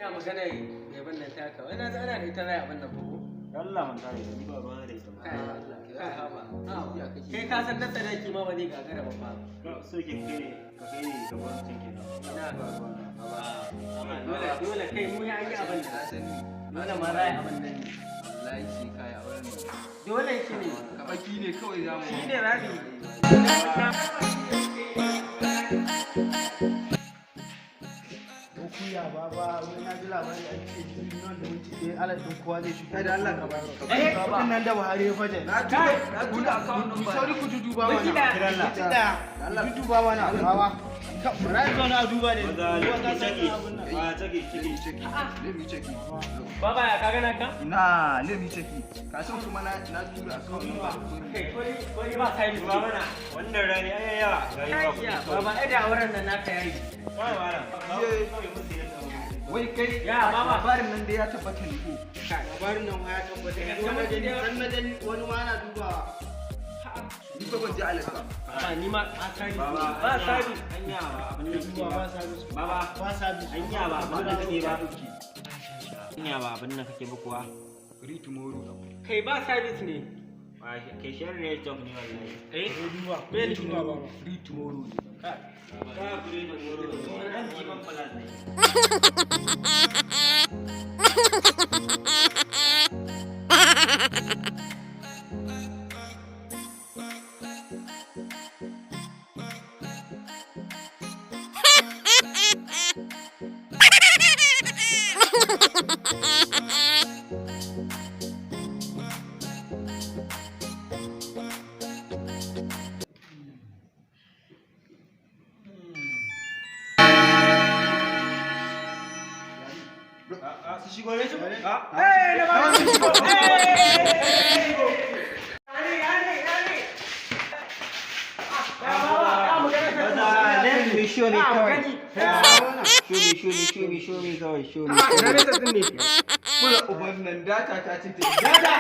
ya magana ya bannan taka wai na ana da ita rai abin nan ko Allah man tare ni ba ruwa da ita kai ka san da sadaki ma ba zai gagara ba fa so ke kai ka kai ne ka bar cin kenan ina ba dole kai mu ya yi abin da sani dole ma rai abin nan wallahi shi kai a wurin dole shi ne kabaki ne kawai zamu shi ne rabi kuya baba wani na ji labari a cikin jirgin nan da mutum ɗaya ala ɗin kowa zai shiga da Allah ka bayar ka nan da Buhari ya faje na gudu akawun nan ba sauri ku duba mana kiran Allah ku duba mana bawa rai zo na duba ne wanda ciki a ciki let me check it baba ya kaga naka na let me check it ka san kuma na duba akawun nan ba kai ko ba kai duba mana wannan rani ayaya ya baba ai da auren nan naka yayi wai kai ya baba labarin nan da ya tabbata ne ko labarin nan ya tabbata dan na gani wani ma na dubawa ni ba ban ji alaka ba ni ma asali ba sabi anya ba abin da kake ba baba ba sabi anya ba abin da kake ba anya ba abin da kake ba kuwa free tomorrow kai ba service ne kai share ne job ne wallahi duba bai duba ba free tomorrow ba free tomorrow wannan jiban plus ne su shigo ne su eh da ba su shigo let me show me kawai show me kawai show me na ne ta dinne kula uban nan data ta ci dada